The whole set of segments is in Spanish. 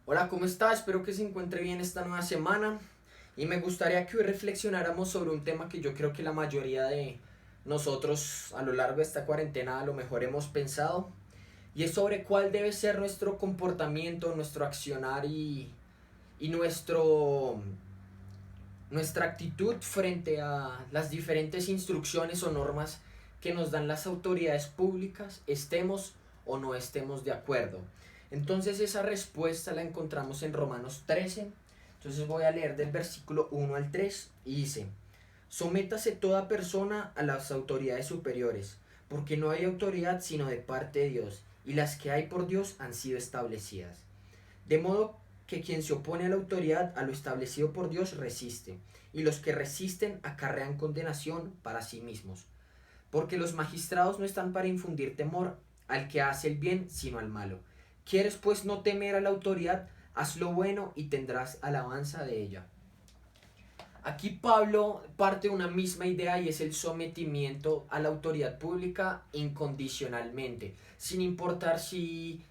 Hola, ¿cómo está? Espero que se encuentre bien esta nueva semana y me gustaría que hoy reflexionáramos sobre un tema que yo creo que la mayoría de nosotros a lo largo de esta cuarentena a lo mejor hemos pensado, y es sobre cuál debe ser nuestro comportamiento, nuestro accionar y nuestra actitud frente a las diferentes instrucciones o normas que nos dan las autoridades públicas, estemos o no estemos de acuerdo. Entonces esa respuesta la encontramos en Romanos 13. Entonces voy a leer del versículo 1 al 3 y dice: Sométase toda persona a las autoridades superiores, porque no hay autoridad sino de parte de Dios, y las que hay por Dios han sido establecidas. De modo que quien se opone a la autoridad, a lo establecido por Dios, resiste, y los que resisten acarrean condenación para sí mismos. Porque los magistrados no están para infundir temor al que hace el bien, sino al malo. ¿Quieres pues no temer a la autoridad? Haz lo bueno y tendrás alabanza de ella. Aquí Pablo parte de una misma idea, y es el sometimiento a la autoridad pública incondicionalmente, sin importar si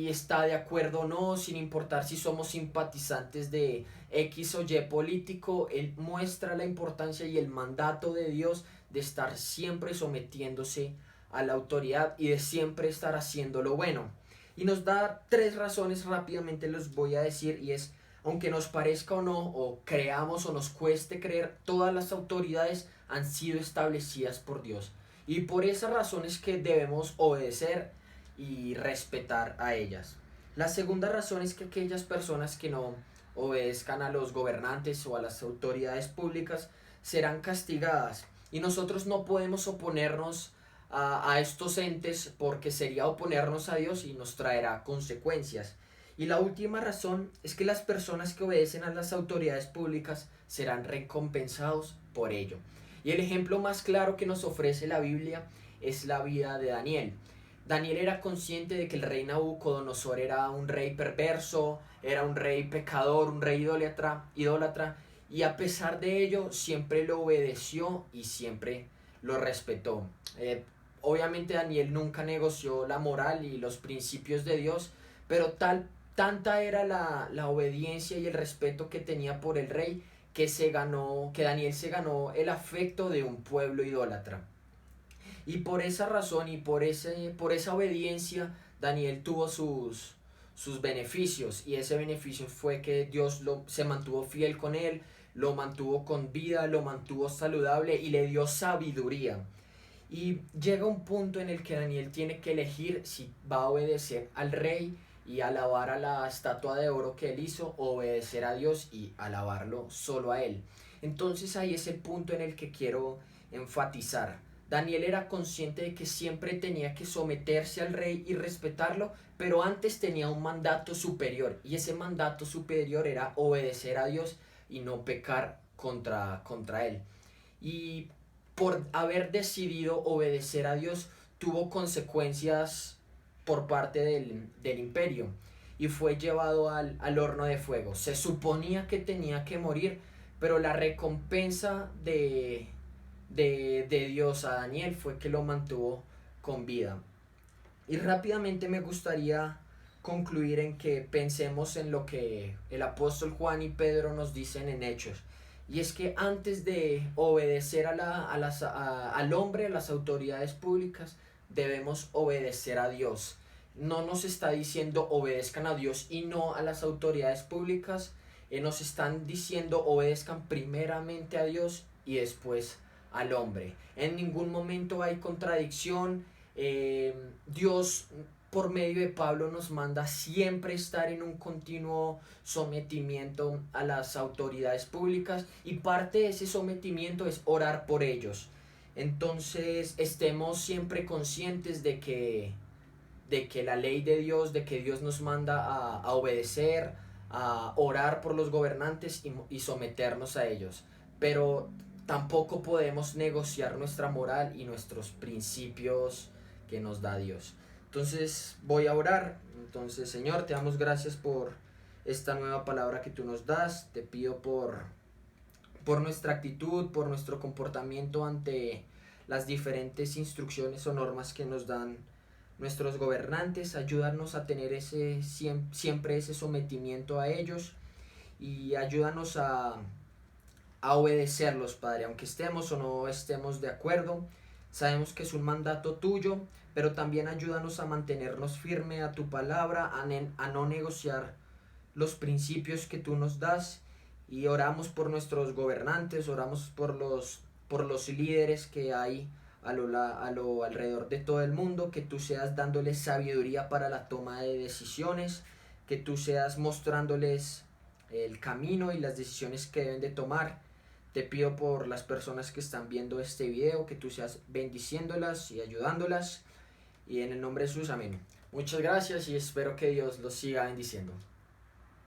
está de acuerdo o no, sin importar si somos simpatizantes de X o Y político. Él muestra la importancia y el mandato de Dios de estar siempre sometiéndose a la autoridad y de siempre estar haciendo lo bueno. Y nos da tres razones, rápidamente los voy a decir, y es: aunque nos parezca o no, o creamos o nos cueste creer, todas las autoridades han sido establecidas por Dios. Y por esa razón es que debemos obedecer y respetar a ellas. La segunda razón es que aquellas personas que no obedezcan a los gobernantes o a las autoridades públicas serán castigadas. Y nosotros no podemos oponernos a estos entes, porque sería oponernos a Dios y nos traerá consecuencias. Y la última razón es que las personas que obedecen a las autoridades públicas serán recompensados por ello. Y el ejemplo más claro que nos ofrece la Biblia es la vida de Daniel. Daniel era consciente de que el rey Nabucodonosor era un rey perverso, era un rey pecador, un rey idólatra, y a pesar de ello siempre lo obedeció y siempre lo respetó. Obviamente Daniel nunca negoció la moral y los principios de Dios, pero tanta era la obediencia y el respeto que tenía por el rey, que Daniel se ganó el afecto de un pueblo idólatra. Y por esa razón y por esa obediencia, Daniel tuvo sus beneficios. Y ese beneficio fue que Dios se mantuvo fiel con él, lo mantuvo con vida, lo mantuvo saludable y le dio sabiduría. Y llega un punto en el que Daniel tiene que elegir si va a obedecer al rey y alabar a la estatua de oro que él hizo, o obedecer a Dios y alabarlo solo a él. Entonces ahí es el punto en el que quiero enfatizar. Daniel era consciente de que siempre tenía que someterse al rey y respetarlo, pero antes tenía un mandato superior, y ese mandato superior era obedecer a Dios y no pecar contra él. Y por haber decidido obedecer a Dios, tuvo consecuencias por parte del imperio y fue llevado al horno de fuego. Se suponía que tenía que morir, pero la recompensa de Dios a Daniel fue que lo mantuvo con vida. Y rápidamente me gustaría concluir en que pensemos en lo que el apóstol Juan y Pedro nos dicen en Hechos. Y es que antes de obedecer al hombre, a las autoridades públicas, debemos obedecer a Dios. No nos está diciendo obedezcan a Dios y no a las autoridades públicas. Nos están diciendo obedezcan primeramente a Dios y después al hombre. En ningún momento hay contradicción. Dios por medio de Pablo nos manda siempre estar en un continuo sometimiento a las autoridades públicas, y parte de ese sometimiento es orar por ellos. Entonces estemos siempre conscientes de que la ley de Dios, de que Dios nos manda a obedecer, a orar por los gobernantes y someternos a ellos. Pero tampoco podemos negociar nuestra moral y nuestros principios que nos da Dios. Entonces voy a orar. Entonces, Señor, te damos gracias por esta nueva palabra que tú nos das. Te pido por nuestra actitud, por nuestro comportamiento ante las diferentes instrucciones o normas que nos dan nuestros gobernantes, ayúdanos a tener siempre ese sometimiento a ellos y ayúdanos a obedecerlos, Padre, aunque estemos o no estemos de acuerdo. Sabemos que es un mandato tuyo, pero también ayúdanos a mantenernos firme a tu palabra, a no negociar los principios que tú nos das, y oramos por nuestros gobernantes, oramos por los líderes que hay a lo alrededor de todo el mundo, que tú seas dándoles sabiduría para la toma de decisiones, que tú seas mostrándoles el camino y las decisiones que deben de tomar. Te pido por las personas que están viendo este video, que tú seas bendiciéndolas y ayudándolas, y en el nombre de Jesús, amén. Muchas gracias y espero que Dios los siga bendiciendo.